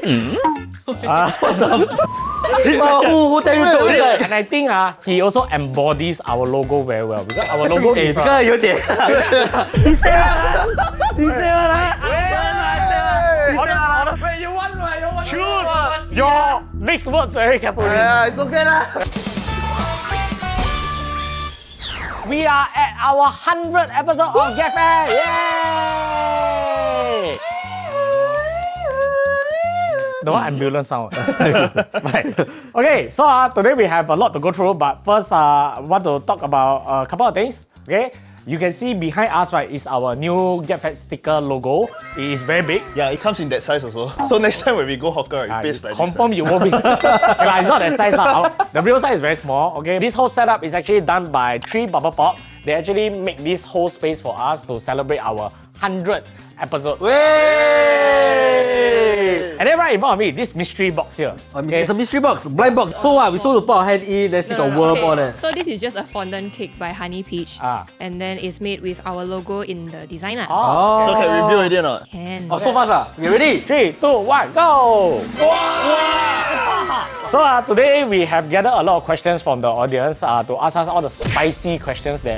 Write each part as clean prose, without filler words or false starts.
Who tell you to? And I think he also embodies our logo very well because our logo is 这个有点。你 say 啦，你 say 啦。 Wait, you won, right? You won. Choose your next words very carefully. Yeah, it's okay lah. We are at our 100th episode of Get Fair. Yay! The ambulance sound. Right. Okay, so today we have a lot to go through, but first I want to talk about a couple of things. Okay, you can see behind us, right, is our new Get Fat sticker logo. It is very big. Yeah, it comes in that size also. So next time when we go hawker, right, paste like confirm this. you won't be. Okay, it's not that size lah. The real size is very small. Okay, this whole setup is actually done by ThreeBubblePop. They actually make this whole space for us to celebrate our 100th episode. Way! And then right in front of me, this mystery box here. Okay. It's a mystery box, blind box. So what? We supposed to put our hand in, then see the worm on it. So this is just a fondant cake by HoneyPeach. And then it's made with our logo in the design. Oh. So can review already or not? Can. Oh, so fast ah. You ready? 3, 2, 1, go! So today we have gathered a lot of questions from the audience to ask us all the spicy questions there.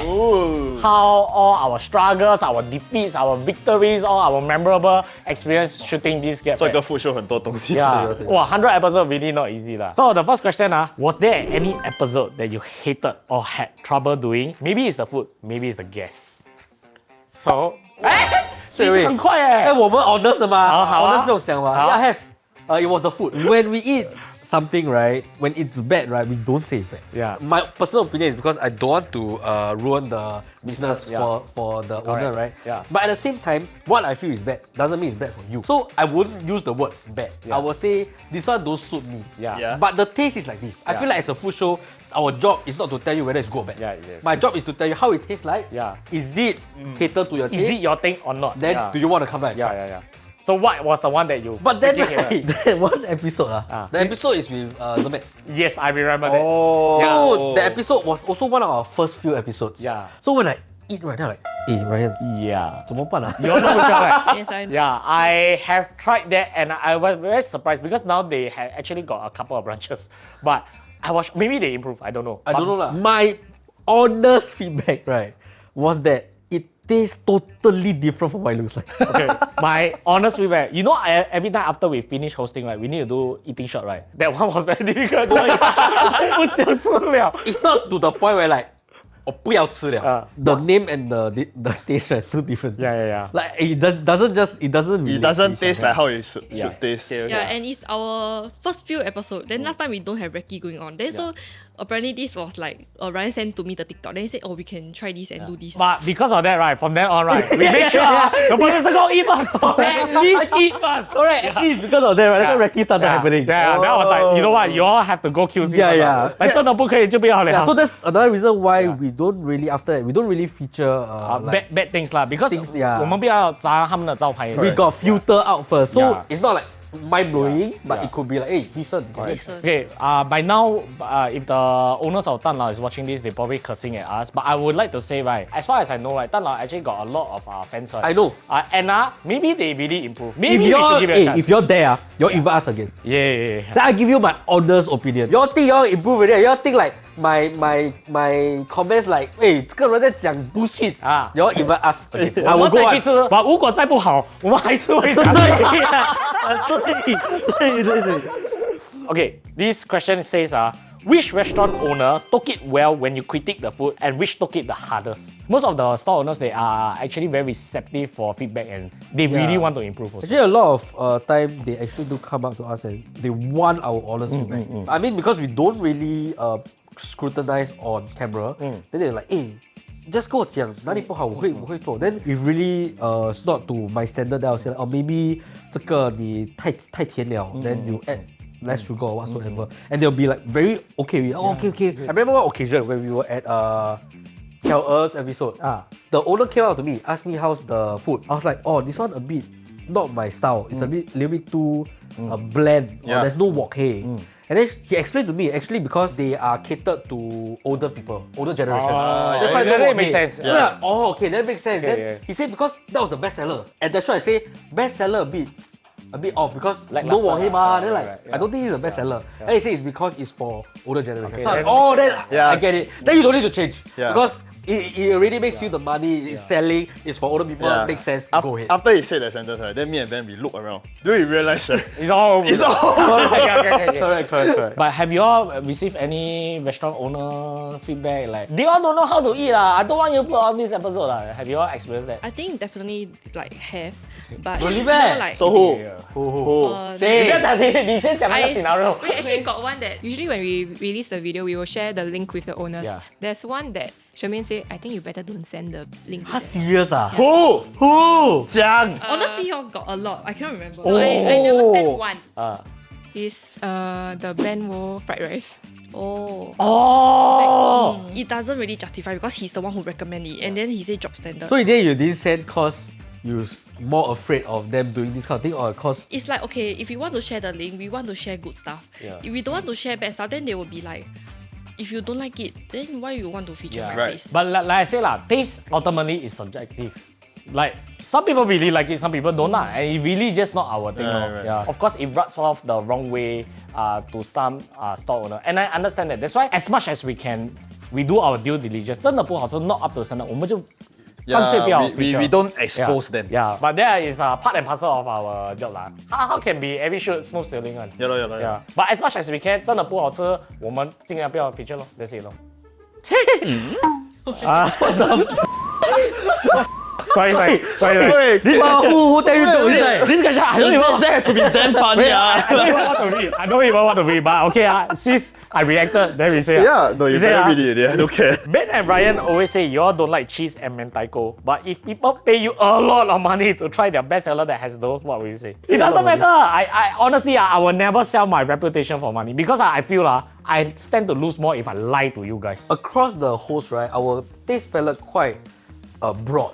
Ooh. How all our struggles, our defeats, our victories, all our memorable experience shooting this Get 做一 Fat. 个 food show 很多东西。 Yeah, wow, 100 episodes really not easy lah. So the first question was there any episode that you hated or had trouble doing? Maybe it's the food, maybe it's the guests. So, 你很快哎，我们 honest 的嘛好啊 ，honest 不用想嘛。好 Yeah, have. It was the food. When we eat something, right, when it's bad, right, we don't say it's bad. Yeah. My personal opinion is because I don't want to ruin the business for the owner, right? Yeah. But at the same time, what I feel is bad doesn't mean it's bad for you. So I wouldn't use the word bad. Yeah. I will say this one don't suit me. Yeah. But the taste is like this. I feel like as a food show, our job is not to tell you whether it's good or bad. Yeah, yeah. My job is to tell you how it tastes like. Yeah. Is it catered to your taste? Is it your thing or not? Then do you want to come back? Yeah. So what was the one that you? But then, freaking hated? right, that one episode, the episode is with Zemet. Yes, I remember that. Oh. So the episode was also one of our first few episodes. Yeah. So when I eat right now, like, hey Ryan, Yeah. 怎么办啊？ You all know which one, right? Yes, I know. Yeah, I have tried that and I was very surprised because now they have actually got a couple of branches. But I was maybe they improved. I don't know. I don't know lah. My honest feedback, right, was that it tastes totally different from what it looks like. Okay, my honest feedback. You know, every time after we finish hosting, right, we need to do eating shot, right? That one was very difficult. 不想吃了。 It's not to the point where like, 我不要吃了。The name and the taste are too different. Yeah. Like it doesn't It relate doesn't to each taste other. like how it should taste. Yeah, and it's our first few episodes. Then last time we don't have recce going on. Then so apparently this was like Ryan sent to me the TikTok. Then he said, oh, we can try this and do this. But because of that, right, from then on, right, we make sure the person go eat first. At least eat first. Alright, at least because of that, right, that's when recce started happening. Yeah, that was like, you know what, you all have to go QC. Yeah. Like 真的不可以就不要了。 Yeah, so that's another reason why we don't really we don't really feature bad things lah, because things, yeah. 我们不要砸他们的招牌。 we got filter out first. So Yeah. it's not like mind blowing, but it could be like, hey, decent. Decent. Okay, by now, if the owners of Tan Lao is watching this, they're probably cursing at us. But I would like to say, right, as far as I know, right, Tan Lao actually got a lot of fans. Right? I know. And maybe they really improve. If Maybe we should give it a chance. if you're there, you'll invite us again. Yeah. Then I give you my honest opinion. Y'all think y'all improve already? Y'all think like my comments like, 哎，这个人在讲 bullshit 啊 ，y'all invite us again. I 我 will 们 go 再去吃，but 如果再不好，我们还是会想再去。对。 Okay, this question says, which restaurant owner took it well when you critique the food and which took it the hardest? Most of the store owners, they are actually very receptive for feedback and they really want to improve also. Actually, a lot of time they actually do come up to us and they want our honest feedback. I mean, because we don't really scrutinize on camera, then they're like, hey, just 跟我讲哪里不好，我会做。Then if really it's not to my standard, then I'll say, like, oh maybe 这个你太甜了，then you add less sugar or whatsoever, and they'll be like very okay with it. Oh, okay. I remember one occasion when we were at Kel Er's episode. The owner came out to me, asked me how's the food. I was like, oh, this one a bit not my style. It's a little bit too bland. Or there's no wok hei. And then he explained to me, actually because they are catered to older people, older generation. That's why that makes sense. So like, oh, okay, that makes sense. Then yeah. he said because that was the best seller. And that's why I say best seller a bit a bit off because Like no luster, Wang Hei ma. Then right, I don't think he's a bestseller. And he says it's because it's for older generation. Okay, So then- I get it. Then you don't need to change Yeah. because it already makes you the money. It's selling. It's for older people. Makes sense. Go ahead. After he said that sentence, right, then me and Ben we look around. Do we realize right? It's all. It's all. Correct. But have you all received any restaurant owner feedback like they all don't know how to eat I don't want you to put on this episode Have you all experienced that? I think definitely like have, but Really it's bad? more like So who? Who? Say 你不要讲你先讲那个 I- scenario. We actually got one that usually when we release the video, we will share the link with the owners. Yeah. There's one that Shermaine said, I think you better don't send the link. to Huh, them." serious ah? Who? Who? 讲 honestly, you got a lot. I cannot remember. No, I never sent one. Ah. It's the Ben Wo fried rice. Oh. Oh. It doesn't really justify because he's the one who recommended it, and then he said job standard. So in the end, you didn't send cause you're more afraid of them doing this kind of thing, or cause It's like, okay, if we want to share the link, we want to share good stuff. Yeah. If we don't want to share bad stuff, then they will be like, if you don't like it, then why you want to feature Yeah. my Right. place? But like I say taste ultimately is subjective. Like some people really like it, some people don't and it really just not our thing. Right. Yeah. Of course, it rubs off the wrong way to some store owner, and I understand that. That's why as much as we can, we do our due diligence. 真的不好吃 not up to standard，我们就干脆不要 we don't expose them. Yeah, but that is part and parcel of our job lah. How can be every shoot smooth sailing one? Yeah, yeah. Yeah, but as much as we can，真的不好吃，我们尽量不要 feature 咯，that's it 咯。Sorry. who tell you to do that? This question I don't even. That has to be damn funny. I don't even want to read, but okay, since I reacted, then we say. Yeah, no, you We say, better read it. Yeah, I don't care. Ben and Ryan always say you all don't like cheese and mentaiko, but if people pay you a lot of money to try their best seller that has those, what will you say? It doesn't matter. I honestly, I will never sell my reputation for money because I feel I stand to lose more if I lie to you guys. Across the host, right, our taste palette quite broad.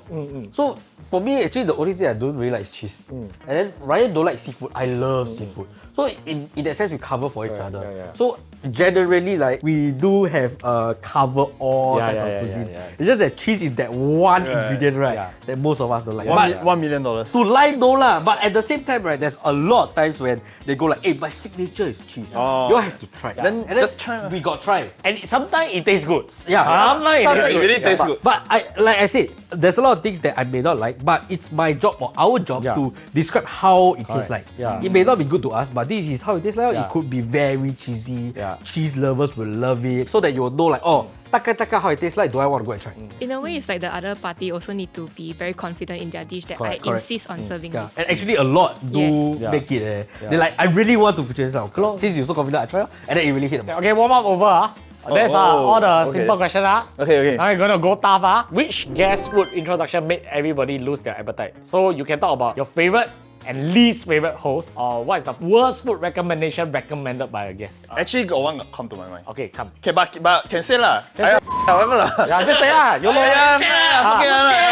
So for me, actually, the only thing I don't really like is cheese. And then Ryan don't like seafood. I love seafood. So in that sense, we cover for each other. yeah. So generally, like we do have cover all Yeah, types yeah, of yeah, cuisine. yeah. It's just that cheese is that one ingredient, right? Yeah. That most of us don't like. $1 But million. to lie, no lah. But at the same time, right, there's a lot of times when they go like, hey, my signature is cheese. Oh. You all have to try. Then and just try. We got try. And sometimes it tastes good. Yeah, Sometimes it really tastes good. But like I said, there's a lot of things that I may not like, but it's my job or our job Yeah. to describe how it tastes like. Yeah. It may not be good to us, but this is how it tastes like. Yeah. It could be very cheesy. Yeah. Cheese lovers will love it, so that you'll know like, oh, taka how it tastes like. Do I want to go and try? In a way, it's like the other party also need to be very confident in their dish that Correct. I insist on serving Yeah. this. And actually, a lot do Yes. Yeah. make it. They're like, I really want to feature this out. Since you're so confident, I try. And then it really hit them. Okay, warm up over. That's all the okay. simple question. Okay. Now you're gonna go tough. Which guest food introduction made everybody lose their appetite? So you can talk about your favorite and least favorite host, or what is the worst food recommendation recommended by a guest? Actually, got one come to my mind. Okay, come. Okay, but can say lah. Whatever lah. Yeah, just say YOLO.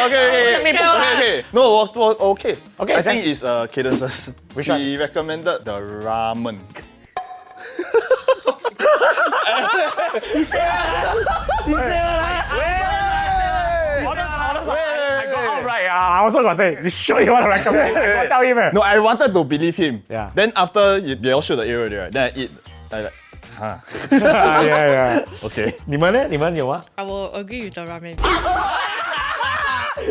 Okay. No, okay. Okay, I think it's Cadence's. Which He recommended the ramen. I got out right. I also got say, you sure you want to recommend? I got tell him. No, I wanted to believe him. Yeah. Then after they all show the area there, then I eat. I like, huh. yeah. Okay. 你们呢？你们有吗？ I will agree with the ramen.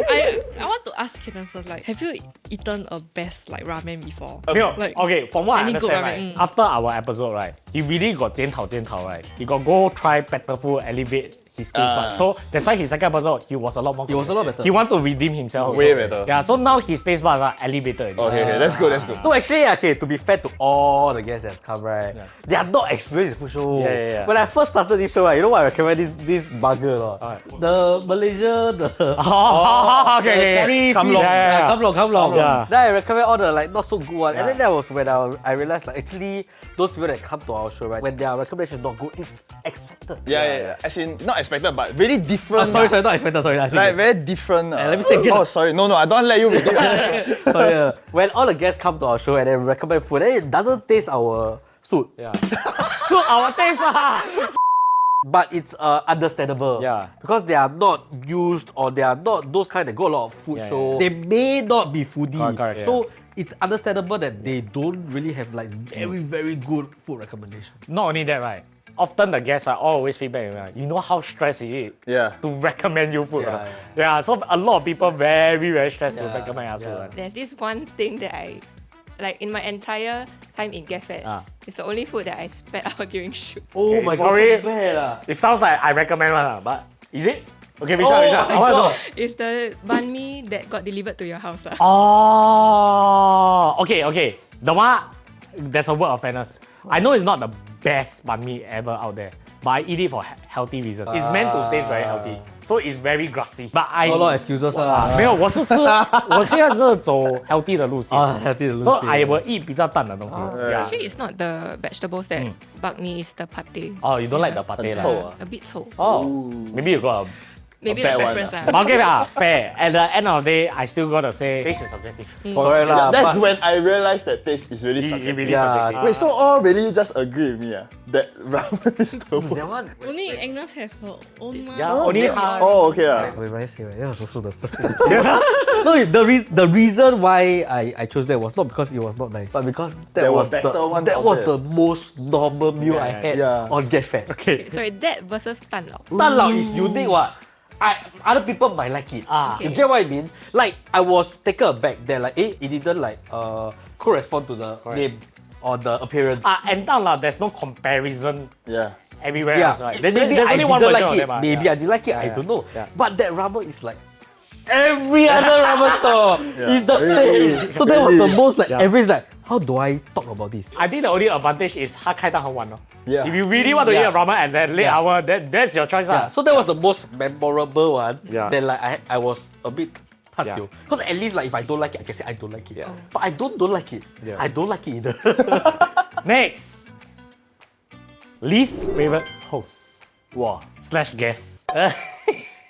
I want to ask Kitten first, like, have you eaten a best like ramen before? 没有 Like, okay, from what I any good understand, ramen, right, after our episode, right, he really got 检讨, right? He got go try better food, elevate his taste buds. So that's why his second episode, he was a lot more. He was a lot better. He want to redeem himself. Way also. better. Yeah, so now his taste buds are elevated. Okay, that's good. No, actually, okay, to be fair to all the guests that's come, right, they are not experienced in food show. Yeah. When I first started this show, right, you know what I recommend this bugger? The Malaysia, the Oh, okay. curry Come fish. long. Yeah. Come long. Yeah. Then I recommend all the like not so good one. And then that was when I realized like actually those people that come to our show, right, when their recommendation is not good, it's expected. Yeah. As in, not expected, but really different. Sorry, not expected. Sorry, I said Like very different. let me say again. Oh, sorry. No, I don't let you read it. sorry. When all the guests come to our show and they recommend food, then it doesn't taste our suit. Yeah. So our taste But it's understandable. Yeah. Because they are not used or they are not those kind that go a lot of food shows. yeah. They may not be foodie. Correct, so it's understandable that they don't really have like very good food recommendations. Not only that, right? Often the guests are always feedback, right? You know how stressed it is to recommend you food. Yeah, Yeah, so a lot of people very stressed to recommend us food. Right? There's this one thing that I like in my entire time in GetFed. It's the only food that I spat out during shoot. Oh Okay, my god, sorry. so bad. It sounds like I recommend one, but is it? Okay, which one? Oh Which one? my I want to know. God. It's the banh mi that got delivered to your house. Oh, okay. The one, there's a word of fairness. I know it's not the best banh mi ever out there, but I eat it for healthy reasons. It's meant to taste very healthy, so it's very grassy. But I A lot of excuses 没有，我是吃，我现在是走 healthy 的路线。healthy 的路线。 So I will eat 比较淡的东西。Yeah. Actually, it's not the vegetables that bug me, it's the pate. Oh, you don't like the pate lah? A bit cold. Oh, maybe you got Maybe bad the one. preference. But okay lah, fair. At the end of the day, I still gotta say taste is subjective. Correct lah. That's but- when I realized that taste is really It subjective. really Yeah. subjective. Wait, so all really just agree with me that ramen is the that worst? one. Only Agnes have her own mah. Yeah, only her. Oh, okay. Wait, when I say right, that was also the first thing. No, the reason why I chose that was not because it was not nice, but because that There were was better ones that out was there. the most normal meal I had on GetFed. Okay. Sorry, that versus Tan Lao. Tan Lao is unique what? Other people might like it. You get what I mean? Like I was taken aback that like it didn't like correspond to the name or the appearance. And down lah, there's no comparison Yeah. everywhere Yeah, else, right? maybe There's I only one didn't version like of it. them, Maybe I didn't like it. I don't know. Yeah. But that ramen is like every other ramen store. It's the same. So that was the most like average. Like, how do I talk about this? I think the only advantage is 它开到很晚 Yeah. If you really want to eat a ramen at that late Yeah. hour, that's your choice. Yeah, so that was the most memorable one. Yeah. Then like I was a bit Yeah. because at least like if I don't like it, I can say I don't like it. Yeah. But I don't like it. Yeah. I don't like it either. Next, least favorite host Wow. / guest.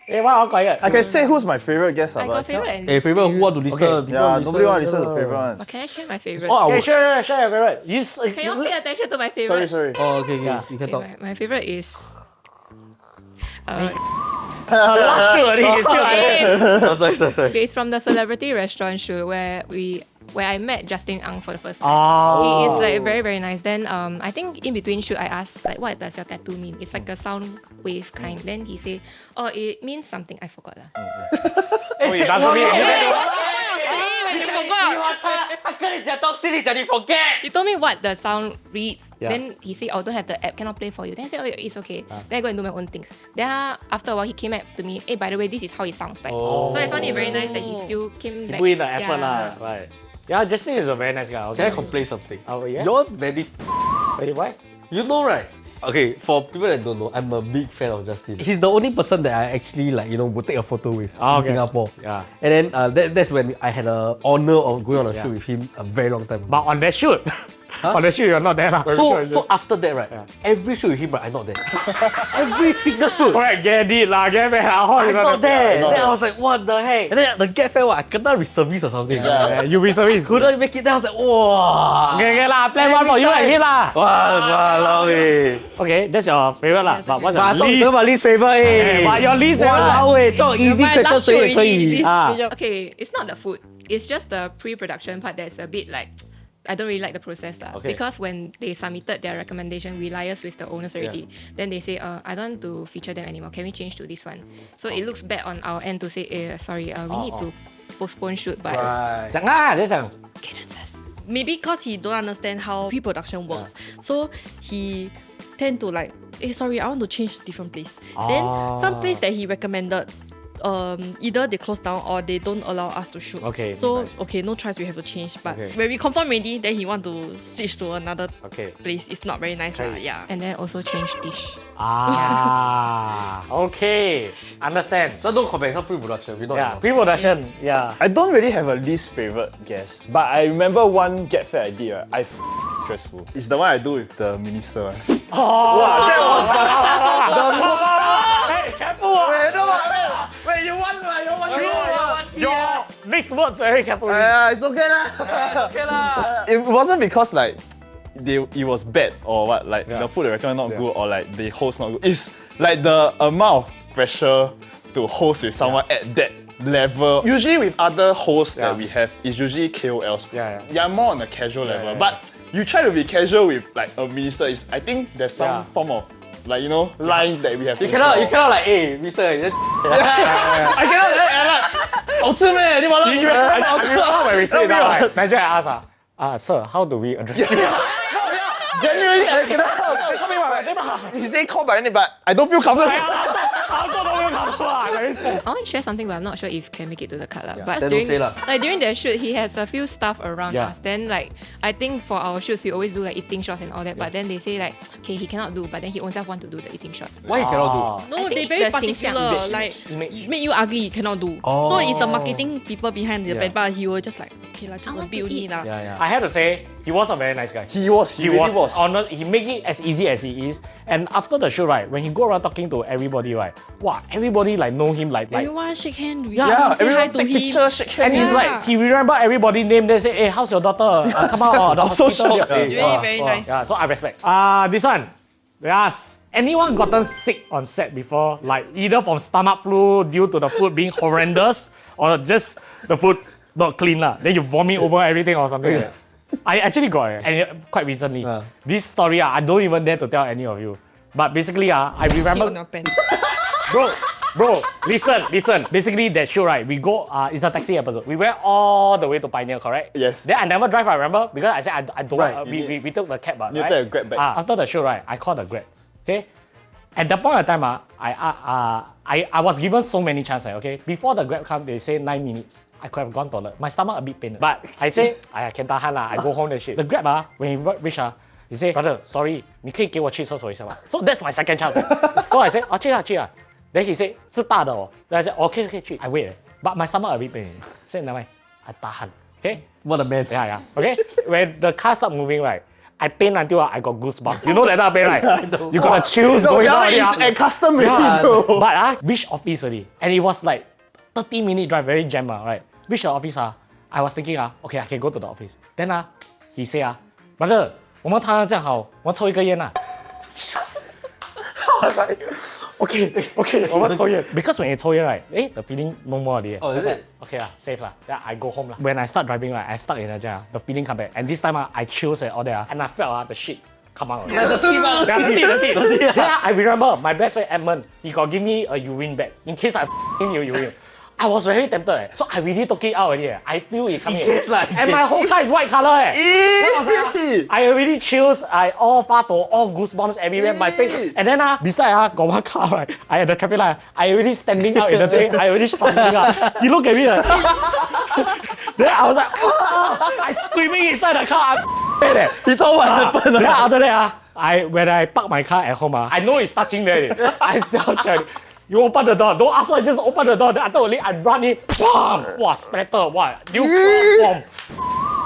Hey, why all quiet? I can say who's my favorite guest. I got favorite and Hey, favorite, who want to listen? Okay. People Yeah, listen. nobody want to listen to the favorite one. But can I share my favorite? Oh, Okay, share your favorite. Can you all pay attention to my favorite? Sorry. Oh, okay, Yeah. you can Okay, talk. my favorite is. last shoot already. It's still Oh, sorry. Okay, it's from the celebrity restaurant shoot where I met Justin Ang for the first time. Oh. He is like very, very nice. Then I think in between shoot I asked like, what does your tattoo mean? It's like a sound wave kind. Then he said, oh, it means something. I forgot lah. So it doesn't mean He told me what the sound reads. Yeah. Then he said, oh, don't have the app, cannot play for you. Then I said, oh, it's okay. Then I go and do my own things. Then after a while, he came up to me, hey, by the way, this is how it sounds like. So I found it very nice that he still came back. put in the effort Yeah. lah. Right. Yeah, Justin is a very nice guy. Can I Okay. complain something? Oh, yeah? You're very. Wait, why? You know, right? Okay, for people that don't know, I'm a big fan of Justin. He's the only person that I actually would take a photo with in Singapore. Yeah. And then that's when I had the honor of going on a shoot with him a very long time ago. But on that shoot, on that shoot, you're not there lah. So after that, right, every shoot with him, right, I'm not there. Every single shoot. Correct, get it lah, get back. I'm not there. Then I was like, what the heck? And then the get fair, I kena reservice or something. Yeah, you be service. Couldn't make it. Then I was like, wow. Okay lah, plan one for you and him lah. Wow, Okay, that's your favorite lah. But what's But I your thought least? you about least favorite. Hey, but your least favorite lah. 哇，这种 easy My question last shoot 谁也可 already, 以。 this- Okay, it's not the food. It's just the pre-production part that's a bit like I don't really like the process lah. Okay. Because when they submitted their recommendation, we liaised with the owners already. Then they say, I don't want to feature them anymore. Can we change to this one? So it looks bad on our end to say, sorry, we need to postpone shoot by Right. 讲啊，你讲。 cadences. Maybe because he don't understand how pre-production works, so he tend to like, sorry, I want to change to different place. Then some place that he recommended, either they close down or they don't allow us to shoot. Okay, So right. no choice, we have to change. But Okay. when we confirm already, then he want to switch to another Okay. place. It's not very nice, lah. Yeah. And then also change dish. Okay, understand. So don't compare, some pre-production. We not Yeah, enough. pre-production. Yeah. I don't really have a least favorite guest, but I remember one get fair I did. Right? Stressful. It's the one I do with the minister. Right? Hey, careful! Wait, you want your next words very carefully. It's okay lah. It wasn't because like it was bad or what, like the food they recommend not good or like the host not good. It's like the amount of pressure to host with someone at that level. Usually with other hosts that we have, it's usually KOLs. Yeah. They're more on the casual level. yeah. But you try to be casual with like a minister, I think there's some form of like, line that we have to You cannot like, hey, mister. I cannot like, 好吃咩？你完了 You remember when we say that, right? Imagine I ask, sir, how do we address you? Genuinely, I cannot. He say call by name, but I don't feel comfortable. I want to share something, but I'm not sure if can make it to the cut. But Then don't say lah. during the shoot, he has a few staff around Yeah. us. Then I think for our shoots, we always do like eating shots and all that. But then they say like, okay, he cannot do, but then he himself want to do the eating shots. Why you cannot do? No, I they think very the particular. 形象 Like Image. make you ugly, you cannot do. So it's the marketing people behind the band, but he will just like, okay, like just a bit only lah. I had to say, he was a very nice guy. He really was. Honest, he make it as easy as he is. And after the show, right, when he go around talking to everybody, right, wow, everybody like know him like Everyone shake hand. Yeah, say hi everyone to take him. pictures, shake hands. and he's like, he remember everybody name. They say, hey, how's your daughter? Come out, the I'm so hospital. shocked. It's really very nice. Yeah, so I respect. This one, yes. Anyone gotten sick on set before? Like either from stomach flu due to the food being horrendous or just the food not clean lah. Then you vomit over everything or something like that. I actually got it, and quite recently. This story, I don't even dare to tell any of you. But basically, I Keep on remember, your pen. bro, listen. Basically, that show, right, we go, it's a taxi episode. We went all the way to Pioneer, correct? Yes. Then I never drive, I remember, because I said I don't Right, want, we took the cab, right? You take a Grab back. After the show, right, I called the Grab, okay? At that point of time, I was given so many chances, okay? Before the Grab come, they say 9 minutes. I could have gone toilet. My stomach a bit pain. But I say, I can tahan lah. I go home and shit. The Grab, when he reach, he say, brother, sorry, 你可以给我去厕所一下吗? So that's my second chance. So I say, 去啊. Then he say, 是大的哦. Then I say, okay, 去. I wait. But my stomach a bit pain. I say, never mind. I tahan. Okay? What a man. Yeah. Okay? When the car start moving, right, I pain until I got goosebumps. You know that type of pain, right? You got chills going down. And custom made. But reach office already. And it was like 30-minute drive, very jam, right? Reach the office, I was thinking, okay, I can go to the office. Then he say, brother, 我们谈得这样好，我们抽一个烟啊。I was like, okay, 我们抽烟。Because when you 抽烟, right, the feeling no more already. Oh, is it? Okay lah, safe lah. Then I go home lah. When I start driving, right, I stuck in the jam. The feeling come back. And this time, I chills and all that, and I felt the shit come out. Dirty. Yeah, I remember my best friend Edmund, he got give me a urine bag in case I urine. I was very tempted. So I really took it out already. I feel it coming. And my whole car is white color. I already chills. I all goosebumps everywhere. My face. And then beside got one car, right? I had the traffic light. I already standing out in the thing. I already standing out. He looked at me. Then I was like, I screaming inside the car. He told what happened. Then after that, when I park my car at home, I know it's touching there. I tell Charlie, you open the door. Don't ask why, just open the door. Then after I run in. Bam! Wow, splatter. What?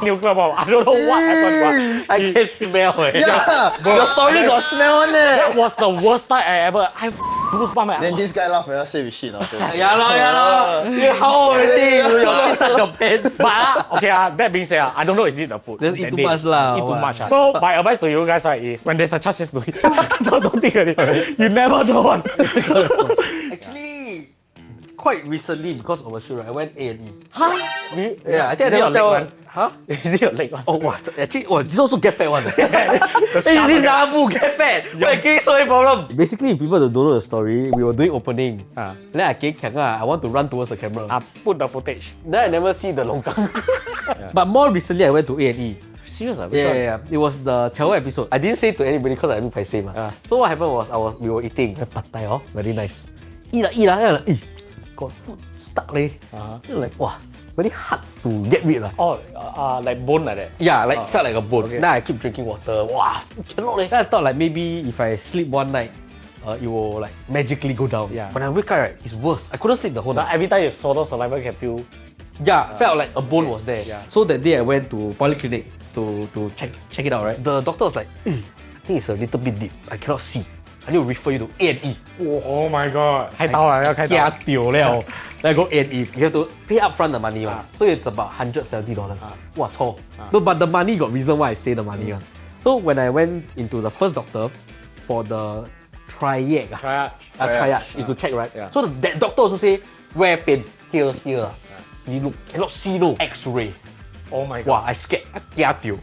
Nuclear bomb. I don't know what happened. But I can smell it. Yeah, the story got smell on it. that was the worst time I ever. I goosebumps. Then this guy laugh when I say we shit after. Yeah lah. You how already? You touch your pants. But okay, that being said, I don't know is it the food. Just eat that too day. much lah, Eat too what? much. So my advice to you guys, right, is when there's a chance, just do it. don't think of it. You never know one. Actually, quite recently because of a show, right, I went A&E. Huh? Yeah, I think I Is it your never leg tell. one? Huh? Is it your leg one? Oh, wow. Actually, this also get fat one. The Hey, scar this on it. Nabu get fat. Why gay so many problem? Basically, if people don't know the story, we were doing opening. Then I came I want to run towards the camera. Put the footage. Then I never see the longkang. But more recently, I went to A&E. Serious? Yeah. It was the Chow episode. I didn't say to anybody because I didn't paiseh ma. So what happened was we were eating. Pad Thai, very nice. Eat lah. Got food stuck leh. Like wow, very hard to get rid lah. Oh, like bone like that. Yeah, like felt like a bone. Okay. Now I keep drinking water. Wow, cannot leh. Then I thought like maybe if I sleep one night, it will like magically go down. Yeah. When I wake up, right, it's worse. I couldn't sleep the whole Now night. every time you swallow saliva, you can feel. Yeah, felt like a bone was there. Yeah. So that day I went to polyclinic to check it out. Right, the doctor was like, I think it's a little bit deep. I cannot see. I need to refer you to A&E. Oh my god! 开刀了，要开刀。Yeah, 丢了. Then I go A&E. You have to pay upfront the money one. So it's about $170. Wow, chor. No, but the money got reason why I say the money one. So when I went into the first doctor for the triage, Triage is to check, right? Yeah. So that doctor also say where pain. here. You look, cannot see no X-ray. Oh my Wow, god. I scared. I kia tio.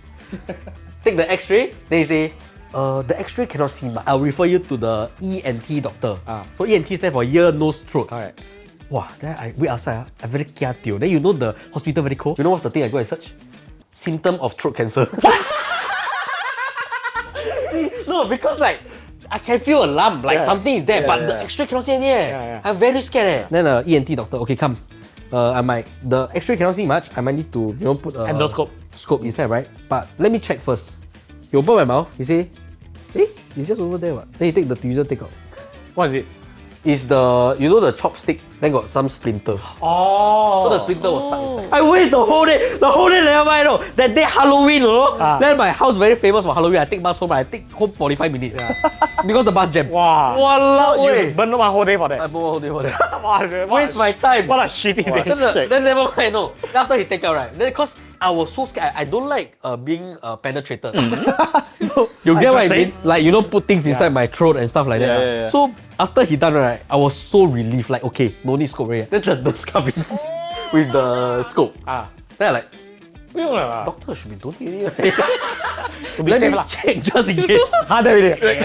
Take the X-ray. Then he say, the X-ray cannot see much. I'll refer you to the ENT doctor. So ENT stands for ear, nose, throat. Correct. Wow, then I wait outside. I very kia tio. Then you know the hospital very cold. You know what's the thing I go and search? Symptom of throat cancer. See, no, because like I can feel a lump, like something is there, but the X-ray cannot see anything. I'm very scared. Then the ENT doctor, okay, come. The X-ray cannot see much. I might need to, put a Endoscope. scope inside, right? But let me check first. He open my mouth. He say, it's just over there. What? Then he take the tweezer, take out. What is it? Is the the chopstick? Then got some splinter. Oh. So the splinter was stuck inside. I waste the whole day. The whole day never mind. No. That day Halloween, Then my house very famous for Halloween. I take bus home. I take home 45 minutes. Because the bus jam. Wow. Walao, You burn one whole day for I that. burn one whole day for that. Wow, Waste my time. What a shitty day. Then never mind, no. Then after he take out, right? Then because I was so scared, I don't like being penetrated. You get what I mean? Like, put things inside my throat and stuff like that. yeah. So after he done, right, I was so relieved. Like, okay, no need scope already. Then the nurse come in with the scope. Then I like, 不用了吧 doctor should be doing it. To be Let safe me lah. check just in case. 对不对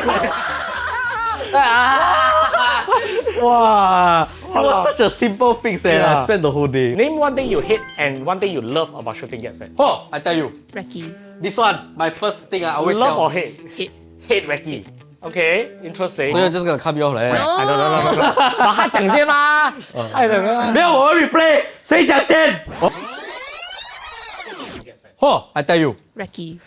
Wow, it was such a simple fix. I Yeah. spent the whole day. Name one thing you hate and one thing you love about shooting get fat. Oh, I tell you, Recce. this one, my first thing I always Love tell. or hate? Hate. Hate Recce. Okay, interesting. So you're just gonna cut me off like that? I don't know. 把他讲先嘛。I don't know. 没有，我们 replay，谁讲先？I tell you, Recce.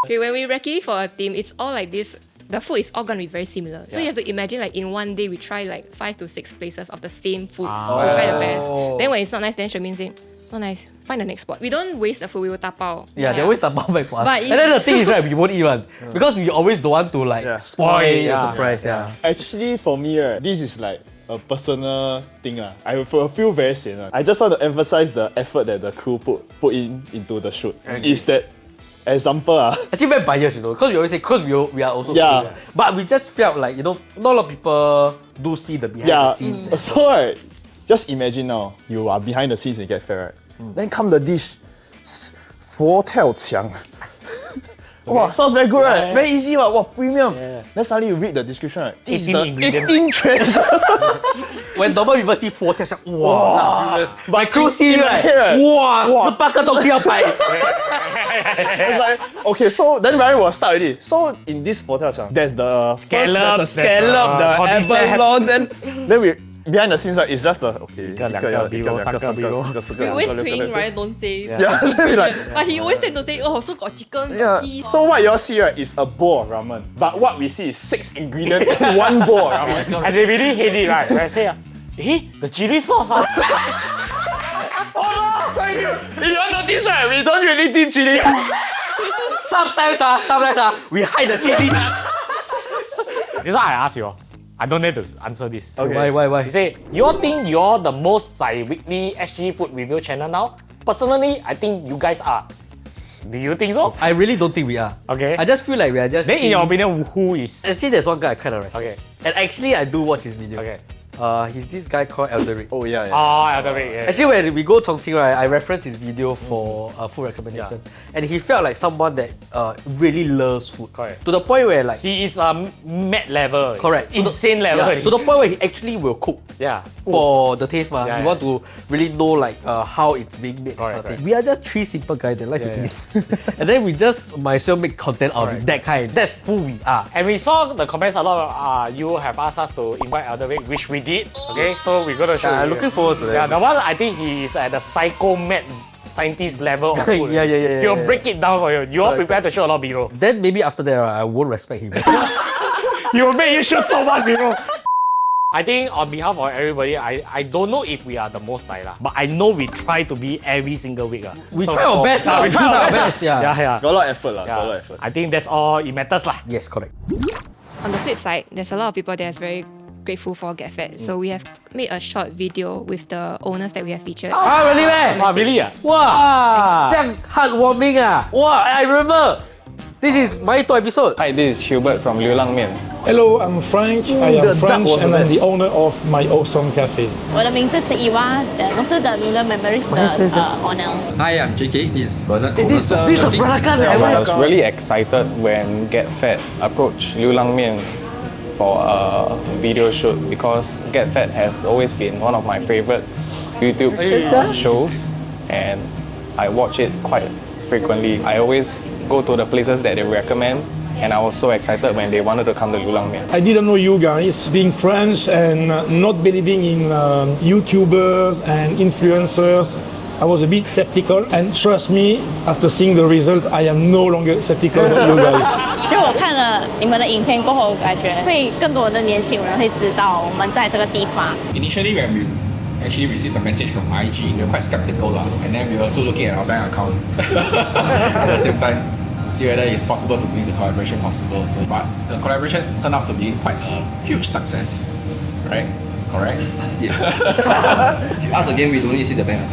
Okay, when we recce for a team, it's all like this. The food is all gonna be very similar. So you have to imagine like in one day we try like 5 to 6 places of the same food to try the best. Then when it's not nice, then Shermin say, not nice, find the next spot. We don't waste the food, we will tapao. yeah, they always dabao back for us. But And then the thing is, right, we won't eat one because we always don't want to like spoil the Yeah. surprise. Yeah. Actually, for me, right, this is like a personal thing. I will feel very sian. I just want to emphasize the effort that the crew put into the shoot. Is that example? Actually, very biased, because we always say because we are also Yeah. cooking, but we just felt like not a lot of people do see the behind Yeah. the scenes. So right, just imagine now you are behind the scenes and get fat, right? Then come the dish, 佛跳墙. Wow, sounds very good, right? Very easy, wow, premium. Then suddenly you read the description, right? This is 18 the ingredients. 18 treasure. When normal people see 4 跳箱, wow, luxurious. My crew see right, right? wow, 18个东西要摆. It's like, okay, so then Ryan will start already. So in this 佛跳墙, there's the Scallop, first, there's the scallop, the cordyceps. abalone, then we behind the scenes, right, it's just the okay. 两个比如三个比如 We always praying Ryan don't say. Yeah, then we like. But he always tend to say, oh, so got chicken, Yeah. got cheese. So what you all see, right, is a bowl of ramen. But what we see is 6 ingredients in one bowl of ramen. And they really hate it, right? When I say, the chili sauce. Oh no! So if you want to notice, right, we don't really dip chili. Sometimes we hide the chili. This one I ask you. I don't need to answer this. Okay. Why? You say, you all think you're the most weekly SG food review channel now? Personally, I think you guys are. Do you think so? I really don't think we are. Okay. I just feel like we are just. Then in your opinion, who is? Actually, there's one guy I kind of respect. Okay. And actually, I do watch his video. Okay. He's this guy called Elderic. Oh yeah. Oh, Elderic, yeah. Actually, when we go Chongqing, right, I referenced his video for food recommendation, and he felt like someone that really loves food. Correct. To the point where like He is a mad level. correct Insane level. Yeah, to the point where he actually will cook Yeah. for the taste, man. Yeah, You yeah. want to really know like how it's being made. Correct, kind of thing. correct. We are just 3 simple guys that like to eat, and then we just might as well make content out of it. That kind. That's who we are. And we saw the comments a lot. You have asked us to invite Elderic, which we did. Okay, so we're gonna show I'm you. looking forward to that. Yeah, the one I think he is at the psycho mad scientist level of food. Yeah. He'll break it down for you. You all prepare to show a lot of B-roll. Then maybe after that, I won't respect him. He will make you show so much B-roll. I think on behalf of everybody, I don't know if we are the most lah, but I know we try to be every single week. We try our best lah. We try our best. Yeah. Yeah. Got a lot of effort, Yeah. Got a lot of effort. I think that's all it matters lah. Yes, correct. On the flip side, there's a lot of people that's very grateful for Get Fat. So we have made a short video with the owners that we have featured. Ah, really, man? Wow, really? Wow, 这样 heartwarming 啊！哇 I remember This is my episode. Hi, this is Hubert from Liu Lang Mian. Hello, I'm Frank. I the am duck French was the and I'm best. the owner of my awesome cafe. 我的名字是伊娃，我是的 Noodle Memories 的owner。 Hi, I'm JK. This is Bernard. This owner of is the Jogging. I was really excited when Get Fed approached Liu Lang Mian for a video shoot because Get Fed has always been one of my favorite YouTube shows and I watch it quite frequently. I always go to the places that they recommend and I was so excited when they wanted to come to Liu Lang Mian. I didn't know you guys, being French and not believing in YouTubers and influencers. I was a bit skeptical, and trust me, after seeing the result, I am no longer skeptical about you guys. 就我看了你们的影片过后，感觉会更多的年轻人会知道我们在这个地方。 Initially, when we actually received the message from IG, we were quite skeptical, and then we were also looking at our bank account at the same time. See whether it's possible to make the collaboration possible. So, but the collaboration turned out to be quite a huge success, right? Correct? Yes. Us again, we don't need to see the bank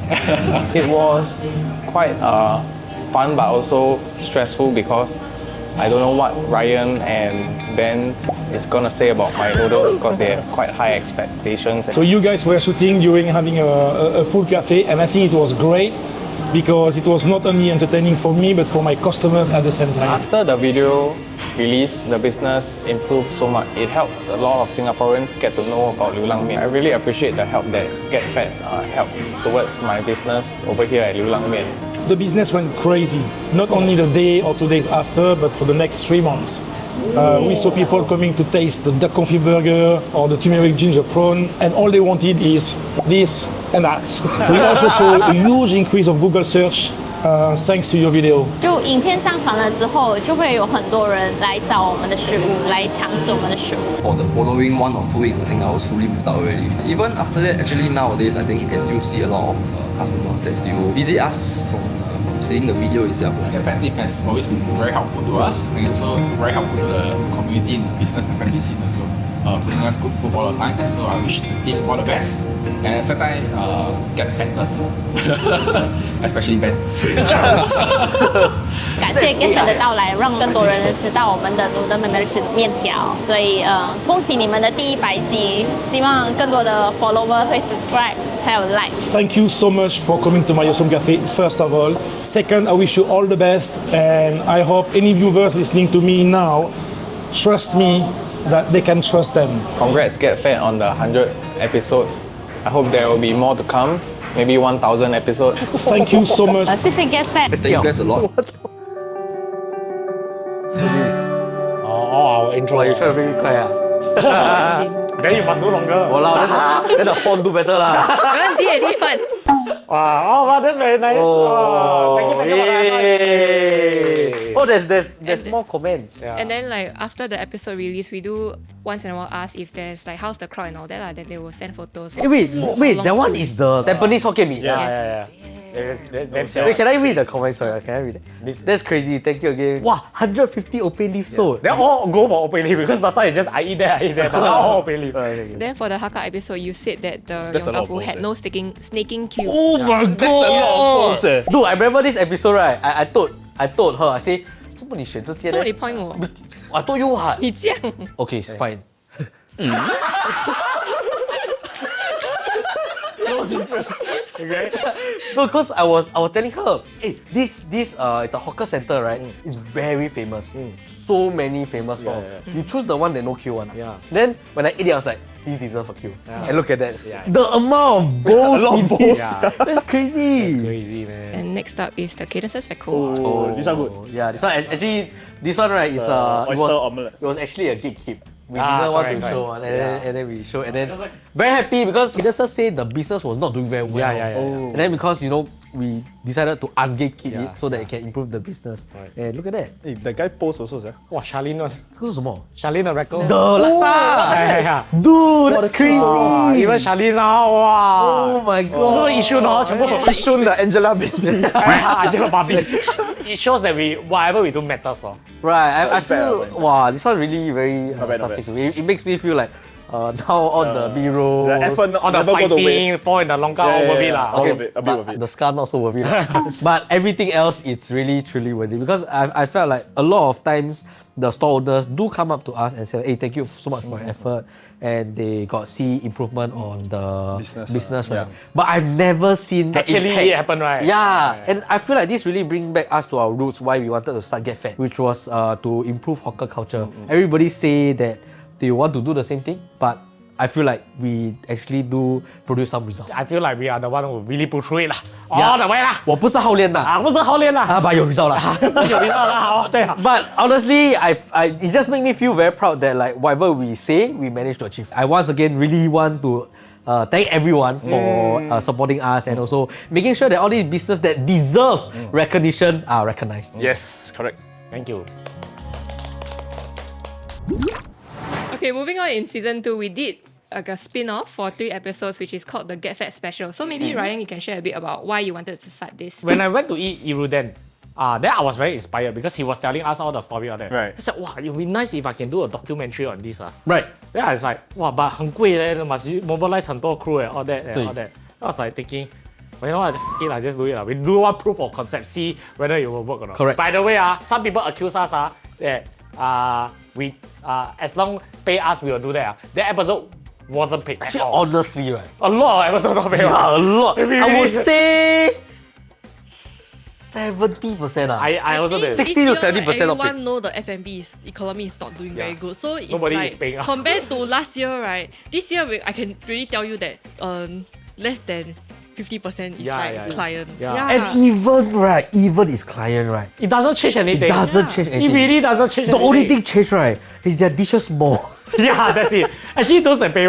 account. It was quite fun but also stressful because I don't know what Ryan and Ben is gonna say about my noodles because they have quite high expectations. So you guys were shooting during having a full cafe, and I think it was great because it was not only entertaining for me but for my customers at the same time. After the video release, the business improved so much. It helps a lot of Singaporeans get to know about Liu Lang Mian. I really appreciate the help that Get Fed helped towards my business over here at Liu Lang Mian. The business went crazy, not only the day or 2 days after, but for the next 3 months. We saw people coming to taste the duck confit burger or the turmeric ginger prawn, and all they wanted is this and that. We also saw a huge increase of Google search thanks to your video. 就影片上传了之后，就会有很多人来找我们的食物，来尝试我们的食物。 For the following 1 or 2 weeks, I think I was fully booked out already. Even after that, actually nowadays, I think you can still see a lot of customers that still visit us from seeing the video itself. The F&B has always been very helpful to us and also very helpful to the community in the business F&B scene also. Bringing us good food all the time. So I wish the team all the best. And at the same time, get fatter. Especially Ben. 感谢 Get Fed 的到来，让更多人知道我们的 Noodle Memories 面条。所以恭喜你们的第100集，希望更多的 follower 会 subscribe 还有 like。 Thank you so much for coming to my awesome cafe, first of all. Second, I wish you all the best, and I hope any viewers listening to me now trust me that they can trust them. Congrats Get Fed on the 100th episode. I hope there will be more to come, maybe 1,000 episodes. Thank you so much. 谢谢 Get Fed。 Thank you guys a lot. This. Oh, our intro. Why you trying to make me cry? Then you must no longer. Walao, then the font do better lah. 没问题，一份。 Wow, oh, that's very nice. Oh, thank you. Yay. Oh, there's more comments. And then like after the episode release, we do once in a while ask if there's like how's the crowd and all that lah. Then they will send photos. Wait, How that long one to- is the Tampines Hokkien Mee. Yeah. Wait, can I read the comments? Sorry, can I read it? That's crazy. Thank you again. Wow, 150 open leaf sold. They all go for open leaf because last time it's just I eat that. Now all open leaf. Okay. Then for the Hakka episode, you said that the That's a lot of Yong Tau Foo had posts, no snaking queue. Oh my god! Dude, I remember this episode, right? I told her, I say, 怎么你选这间呢？ So 你 point 我， I told you what? 你这样。 Okay, fine. No, because I was telling her, hey, this it's a hawker center, right? It's very famous. So many famous stalls. You choose the one that no queue one. Yeah. Then when I ate it, I was like, this deserves a queue. And look at that. The amount of bowls in this. That's crazy. Crazy, man. And next up is the Cadence's Record. Oh, this one good. Yeah, this one actually, this one right is oyster omelette. it was actually a gatekeep. We Ah, didn't want to correct, show correct. one, and then we showed, and then very happy because Hidasa said the business was not doing very well. Yeah. And then because we decided to ungatekeep it so that it can improve the business. And look at that. Hey, that guy post also, sir. Wow, Charlene one. 这个是什么 Charlene the record. The laksa! Yeah. Dude, that's crazy! Even Charlene now, wow. Oh my 这 god! 是 issue 哦，全部 Yishun the Angela Baby. Angela Barbie. It shows that whatever we do matters. Right, I Not bad, feel, man. wow, this one really very Not bad, not touching. It makes me feel like now on the B-roll. The effort All the never go to fighting, waste. fall in the long car, worth it lah. All of it, a bit of it. The scar not so worth it. But everything else, it's really truly worth it because I felt like a lot of times the store owners do come up to us and say, hey, thank you so much for your effort, and they got see improvement on the business, right? yeah. But I've never seen the Actually, impact. it happened, right? Yeah, and I feel like this really brings back us to our roots why we wanted to start Get Fed, which was to improve hawker culture. Everybody say that they want to do the same thing, but I feel like we actually do produce some results. I feel like we are the one who really push through it 啦，all the way 啦。我不是好练的啊，不是好练啦，but 有 result 啦。有 result 啦，好，对啊。But honestly, it just makes me feel very proud that like whatever we say, we managed to achieve. I once again really want to thank everyone for supporting us and also making sure that all these business that deserves recognition are recognized. Yes, correct. Thank you. Okay, moving on in season 2, we did like a spin-off for 3 episodes, which is called the Get Fat Special. So maybe Ryan, you can share a bit about why you wanted to start this. When I went to eat Iruden, then I was very inspired because he was telling us all the story of that. Right. I said, wow, it would be nice if I can do a documentary on this. Right. Then I was like, wow, but 很贵嘞, must mobilize 很多 crew and all that and all that. I was like thinking, well, you know what, just do it. We do one proof of concept, see whether it will work or not. Correct. By the way, some people accuse us that we as long pay us, we will do that. That episode wasn't paid at all. Honestly, right? A lot of episodes not paid. Yeah, a lot. Really, I would really. say 70%. I also did. 60 to 70% of everyone know the F&B economy is not doing very good. So it's Nobody like is paying us. compared to last year, right? This year I can really tell you that less than 50% is client. Yeah. And even is client, right? It doesn't change anything. It doesn't change anything. It really doesn't change The anything. only thing changed, right, is their dishes more. Yeah, that's it. Actually, those that pay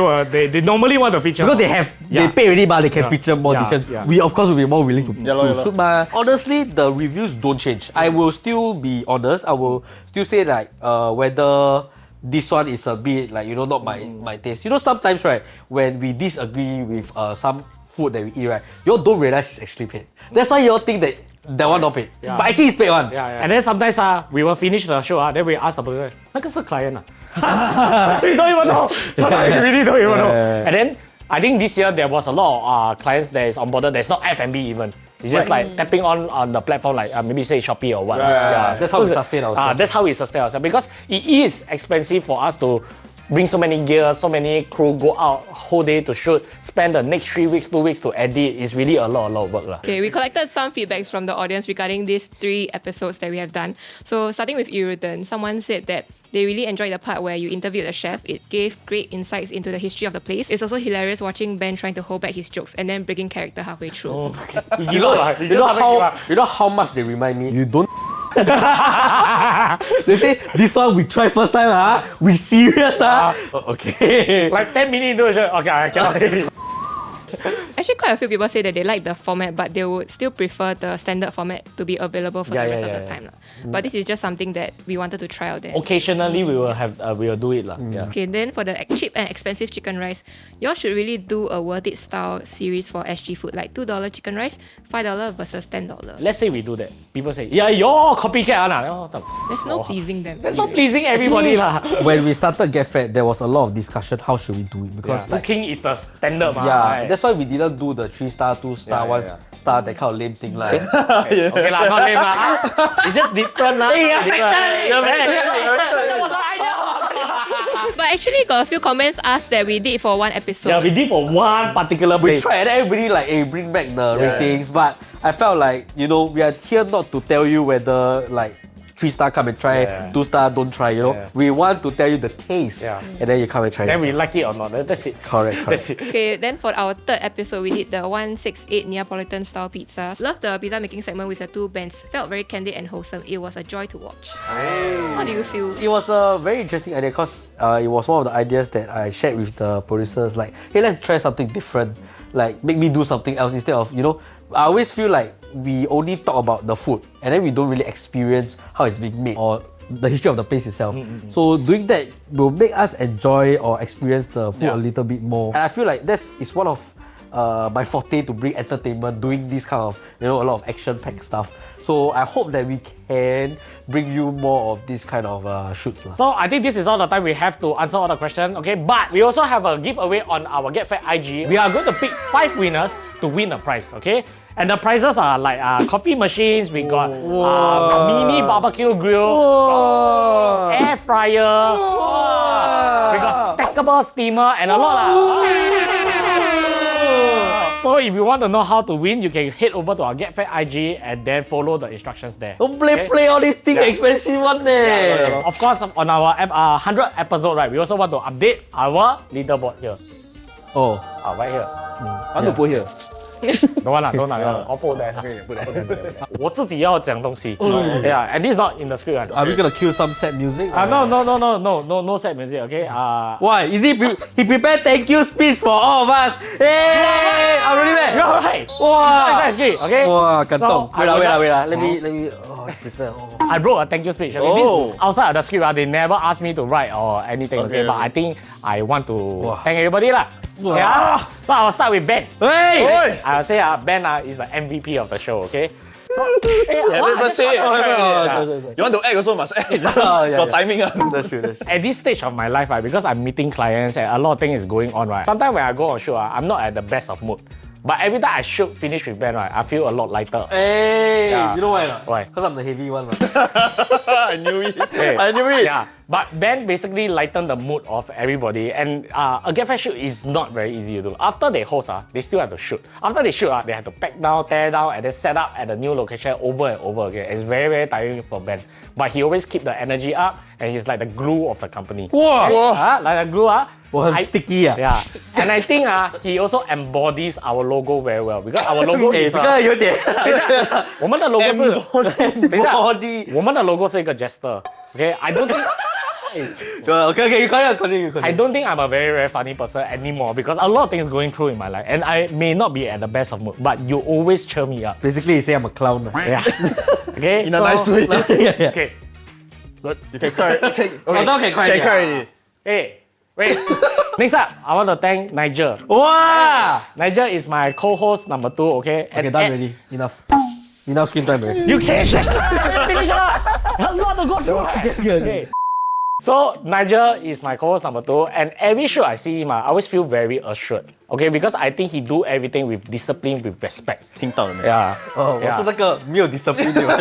they normally want to feature Because more. they pay already, but they can feature more Yeah, dishes. yeah. We of course will be more willing to lor. shoot. But honestly, the reviews don't change. I will still be honest. I will still say like whether this one is a bit like not my taste. Sometimes right when we disagree with some food that we eat, right, you all don't realize it's actually paid. That's why you all think that one not paid. Yeah. But actually it's paid one. Yeah. And then sometimes we will finish the show, then we ask the person, 那个是 client We don't even know. Sometimes we really don't even know. And then I think this year there was a lot of clients that is onboarded that's not F&B even. It's just like tapping on the platform like maybe say Shopee or what. Yeah. That's how we sustain ourselves. That's how we sustain ourselves because it is expensive for us to bring so many gear, so many crew, go out whole day to shoot, spend the next 3 weeks, 2 weeks to edit. It's really a lot of work. Okay, we collected some feedbacks from the audience regarding these 3 episodes that we have done. So starting with Iruden, someone said that they really enjoyed the part where you interviewed the chef. It gave great insights into the history of the place. It's also hilarious watching Ben trying to hold back his jokes and then breaking character halfway through. You know how much they remind me? You don't they say this one we try first time we serious okay. Like 10 minutes into the show, okay, I cannot. Actually, quite a few people say that they like the format, but they would still prefer the standard format to be available for the rest of the time. But this is just something that we wanted to try out there. Occasionally we will do it. Yeah. Okay, then for the cheap and expensive chicken rice, y'all should really do a worth it style series for SG food, like $2 chicken rice, $5 versus $10. Let's say we do that. People say, yeah, you're copycat. There's no pleasing them. That's not pleasing everybody. When we started Get Fed, there was a lot of discussion how should we do it because cooking is the standard. That's why we didn't do the 3-star, 2-star, 1-star, that kind of lame thing. Okay lah, not lame lah. It's just different lah. But actually, got a few comments asked that we did for one episode. Yeah, we did for one particular place. We tried and everybody like bring back the ratings, but I felt like we are here not to tell you whether like 3-star come and try, 2-star don't try, We want to tell you the taste and then you come and try. Then we like it or not, that's it. Correct. That's it. Okay, then for our 3rd episode, we did the 168 Neapolitan style pizzas. Love the pizza making segment with the 2 bands. Felt very candid and wholesome. It was a joy to watch. How do you feel? It was a very interesting idea because it was one of the ideas that I shared with the producers. Like, hey, let's try something different. Like, make me do something else instead of, I always feel like we only talk about the food and then we don't really experience how it's being made or the history of the place itself. So doing that will make us enjoy or experience the food a little bit more. And I feel like that is one of my forte to bring entertainment, doing this kind of a lot of action-packed stuff. So I hope that we can bring you more of this kind of shoots. So I think this is all the time we have to answer all the questions, okay? But we also have a giveaway on our Get Fat IG. We are going to pick 5 winners to win a prize, okay? And the prizes are like coffee machines, we got mini barbecue grill, air fryer, we got stackable steamer and a lot. So if you want to know how to win, you can head over to our Get Fat IG and then follow the instructions there. Don't play all these things, expensive one there. Of course, on our 100th episode, right, we also want to update our leaderboard here. Oh, right here. I want to put here. Don't I'll put there. 我自己要讲东西. Yeah, and this is not in the script. Are we gonna cue some sad music? No sad music, okay? Why? Is he prepared thank you speech for all of us? Hey! I'm really mad. You're right. Wow. Okay? Wow, 感动. So, Wait lah. Let me prepare. I wrote a thank you speech. Okay? This, outside of the script, they never asked me to write or anything. Okay? But I think I want to thank everybody lah. Yeah. So I'll start with Ben. Hey! I'll say Ben is the MVP of the show. Okay? Never say it. You want to act also must act. Got timing. That's true. At this stage of my life, right, because I'm meeting clients and a lot of things is going on, right? Sometimes when I go on shoot, I'm not at the best of mood. But every time I shoot finish with Ben, right, I feel a lot lighter. Hey! Yeah. You know why not? Why? Because I'm the heavy one. I knew it. I knew it. Yeah. But Ben basically lightened the mood of everybody. And a Get Fat shoot is not very easy to do. After they host, they still have to shoot. After they shoot, they have to pack down, tear down, and then set up at a new location over and over again. It's very, very tiring for Ben. But he always keep the energy up, and he's like the glue of the company. Wow! Like the glue, sticky. Yeah. And I think he also embodies our logo very well. Because our logo is... 这个有点我们的 logo 是...等一下，我们的 logo 是一个 jester. Okay? I don't think... Okay, you continue. I don't think I'm a very, very funny person anymore because a lot of things going through in my life and I may not be at the best of mood, but you always cheer me up. Basically, you say I'm a clown. Yeah. Okay. In a nice way. Okay. Good. You can cry. Okay. now can cry already. Hey, wait. Next up, I want to thank Nigel. Wow! Nigel is my co-host number 2, okay? Okay, done already. Enough screen time already. You can't finish up. A lot to go through. Okay. So Nigel is my co-host number 2, and every show I see him, I always feel very assured. Okay, because I think he do everything with discipline, with respect. 听到了没？ Yeah. 我是那个没有 discipline 的人，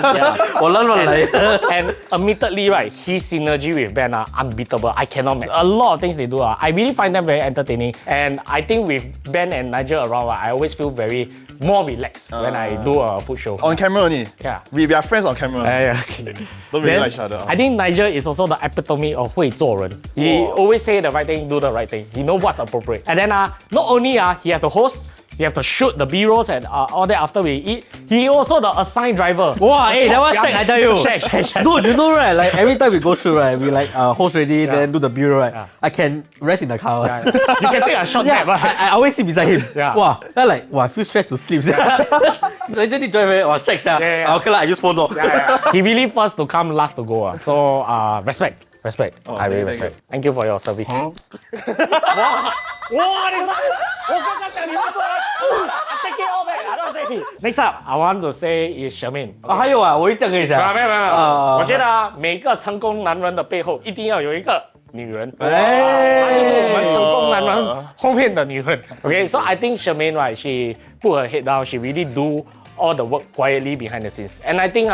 我乱来。And admittedly, right, his synergy with Ben are unbeatable. I cannot match. A lot of things they do, I really find them very entertaining. And I think with Ben and Nigel around, I always feel very more relaxed when I do a food show. On camera only. Yeah. We are friends on camera. Yeah, okay. Don't really like each other. I think Nigel is also the epitome of 会做人. He always say the right thing, do the right thing. He know what's appropriate. And then not only he have to host, he have to shoot the B-rolls and all that after we eat. He also the assigned driver. Wow, hey, that was shag, I tell you. Shag. Dude, you know right, like every time we go through, right, we like host ready, then do the bureau, right. I can rest in the car. You can take a short nap, right? I always sit beside him. Yeah. Wow, then like, I feel stressed to sleep. I just drive, shag, okay lah, I use phone. He really first to come, last to go. So respect. I really respect. Thank you for your service. I take it all back. I don't say it. Next up, I want to say is Shermaine. 还有我会讲一下。没有。我觉得每个成功男人的背后一定要有一个女人。她就是我们成功男人后面的女人。Okay, so I think Shermaine, right, she put her head down. She really do all the work quietly behind the scenes. And I think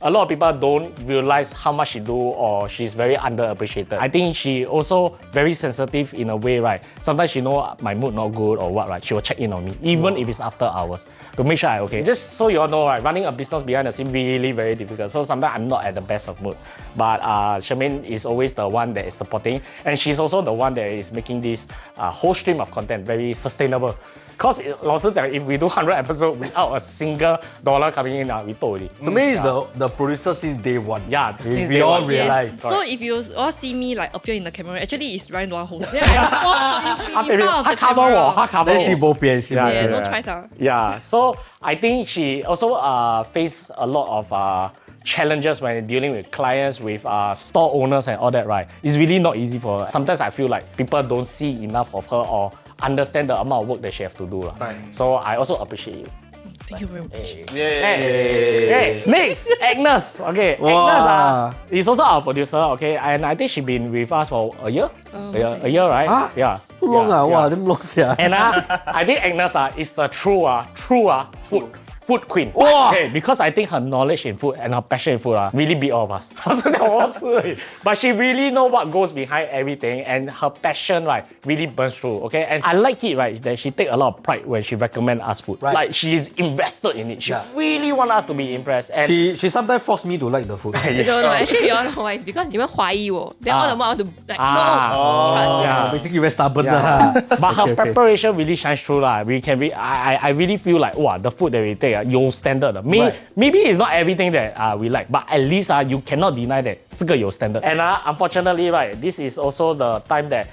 a lot of people don't realize how much she do or she's very underappreciated. I think she also very sensitive in a way, right? Sometimes she know my mood not good or what, right? She will check in on me, even if it's after hours, to make sure I'm okay. Just so you all know, right, running a business behind the scene really very difficult. So sometimes I'm not at the best of mood. But Shermaine is always the one that is supporting, and she's also the one that is making this whole stream of content very sustainable. Because 老实讲, if we do 100 episodes without a single dollar coming in, we told already. So maybe it's the producer since day one. Yeah, since we all realized. So if you all see me like appear in the camera, actually it's Ryan Loa host. He cover 我. Then she both Yeah, no choice. Yeah, so I think she also faced a lot of challenges when dealing with clients, with store owners and all that, right? It's really not easy for her. Sometimes I feel like people don't see enough of her or understand the amount of work that she have to do. Right. So I also appreciate you. Thank you very much. Okay, next, Agnes. Okay, Agnes is also our producer. Okay, and I think she's been with us for a year. A year, right? Huh? Yeah. So long wow, damn long sia. And I think Agnes is the true food queen. Okay, because I think her knowledge in food and her passion in food really beat all of us. But she really know what goes behind everything, and her passion really burns through. Okay, and I like it that she take a lot of pride when she recommend us food. Right. Like she's invested in it. She really want us to be impressed. And she sometimes force me to like the food. No, actually you all know why. It's because 你们怀疑我 then all the more I want to like no. Basically very stubborn. But her preparation really shines through I really feel like wow, the food that we take your standard. Maybe it's not everything that we like, but at least you cannot deny that 这个有 standard. And unfortunately, this is also the time that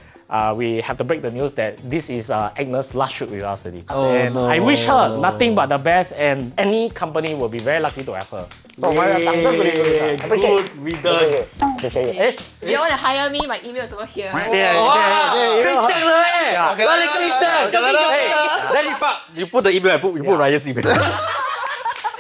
we have to break the news that this is Agnes' last shoot with us already. And I wish her nothing but the best, and any company will be very lucky to have her. So, good riddance. If you want to hire me, my email is over here. You put the email, you put Ryan's email.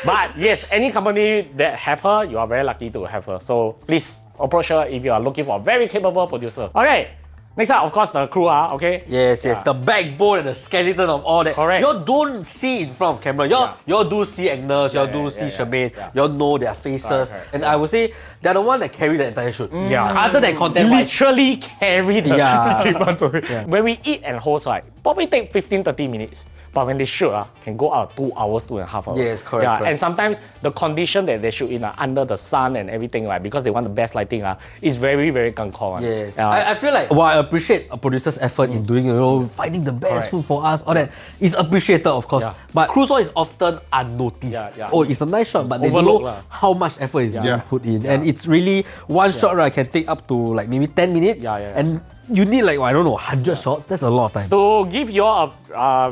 But yes, any company that have her, you are very lucky to have her. So please approach her if you are looking for a very capable producer. Okay, next up, of course, the crew. Okay. Yes, the backbone and the skeleton of all that. Correct. You don't see in front of camera. You do see Agnes, you do see Charmaine. You know their faces, and I would say they're the one that carry the entire shoot. Other than content, literally carry the treatment to it. When we eat and host, probably take 15-30 minutes. But when they shoot, can go out 2 hours, 2.5 hours. Yes, correct. And sometimes the condition that they shoot in under the sun and everything, because they want the best lighting, is very, very gangko. Yes. I feel like I appreciate a producer's effort in doing, finding the best food for us, all that is appreciated, of course. But crew is often unnoticed. Oh, it's a nice shot, but they don't know how much effort is being put in. And it's really one shot can take up to maybe 10 minutes. And you need 100 shots. That's a lot of time. To give you a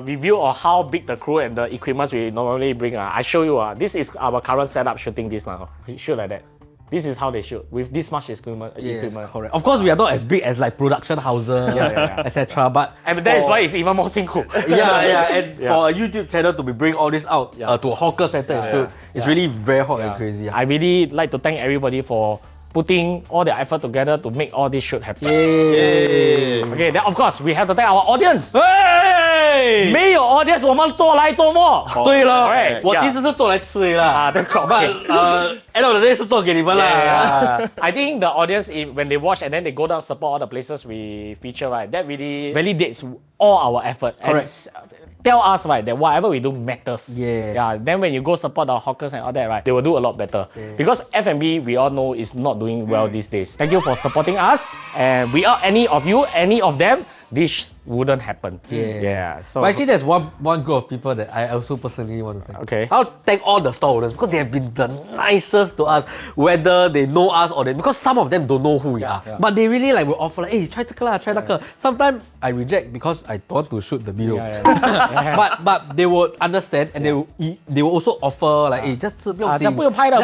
review of how big the crew and the equipment we normally bring, I show you. This is our current setup shooting this now. Shoot like that. This is how they shoot with this much equipment. Yes, correct. Of course, we are not as big as production houses, etc. But that is why it's even more辛苦. And for a YouTube channel to be bring all this out to a hawker center and shoot, it's really very hot and crazy. I really like to thank everybody for putting all their effort together to make all this shoot happen. Okay, then of course we have to thank our audience. 没有 audience 我们做来做么？对了，我其实是做来吃的啦。But end of the day 是做给你们啦。I think the audience when they watch and then they go down support all the places we feature, that really validates all our effort. Correct. Tell us that whatever we do matters. Then when you go support our hawkers and all that, they will do a lot better. Because F&B, we all know, is not doing well these days. Thank you for supporting us. And without any of you, any of them, this wouldn't happen. So but actually, there's one group of people that I also personally want to thank. Okay. I'll thank all the stallholders because they have been the nicest to us, whether they know us or they, because some of them don't know who we are. But they really will offer hey, try 这个啦, try 那个. Sometimes I reject because I don't want to shoot the video. But they will understand and they will also offer hey, just 吃不用紧. 不用拍的.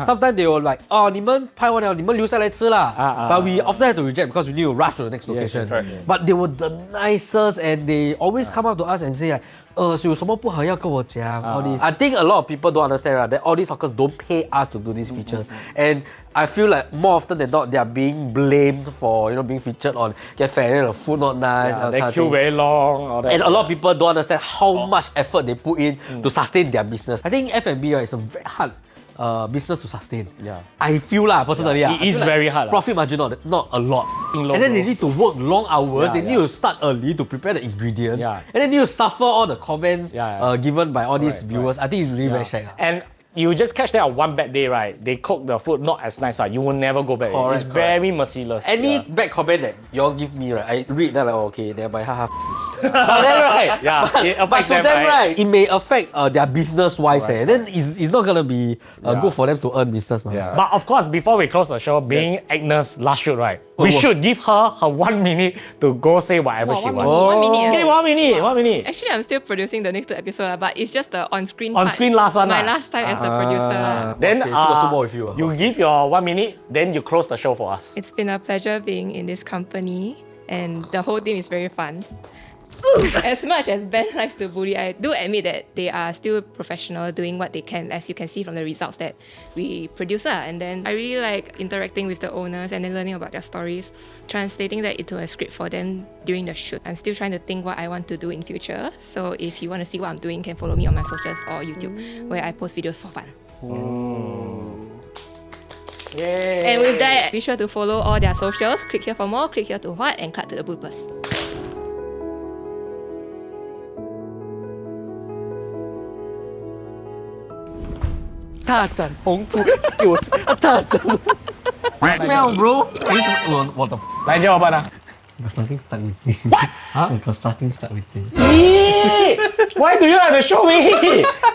Sometimes they will你们拍完了你们留下来吃啦. But we often have to reject because we need to rush to the next location. But they were the nicest and they always come up to us and say 有什么不好要跟我讲 all this. I think a lot of people don't understand that all these hawkers don't pay us to do this feature. And I feel like more often than not they are being blamed for being featured on Get Fat and the food not nice. They queue very long. All that. And a lot of people don't understand how much effort they put in to sustain their business. I think F&B is a very hard business to sustain. I feel personally. It is very hard. Profit margin not a lot. And then they need to work long hours. They need to start early to prepare the ingredients. And then they need to suffer all the comments given by all these viewers. I think it's really very shag. And you just catch that on one bad day, they cook the food not as nice, you will never go back. It's very merciless. Any bad comment that y'all give me, I read that okay, thereby haha. But then it affects them, it may affect their business wise. And then it's not gonna be good for them to earn business. But of course, before we close the show, being Agnes' last shoot, we should give her 1 minute to go say whatever she wants. 1 minute. Okay, 1 minute. 1 minute. Actually, I'm still producing the next 2 episodes, but it's just the on-screen last one. My last time as a producer. Then two more with you. You give your 1 minute, then you close the show for us. It's been a pleasure being in this company, and the whole team is very fun. As much as Ben likes to bully, I do admit that they are still professional doing what they can, as you can see from the results that we produce. And then I really like interacting with the owners and then learning about their stories, translating that into a script for them during the shoot. I'm still trying to think what I want to do in future. So if you want to see what I'm doing, you can follow me on my socials or YouTube, where I post videos for fun. Yay. And with that, be sure to follow all their socials. Click here for more, click here to what, and cut to the bloopers. 大展宏图，给我大展。Smell, bro. What the? Like jawapan Got something stuck with me. Huh? Got something stuck with me. Why do you have to show me?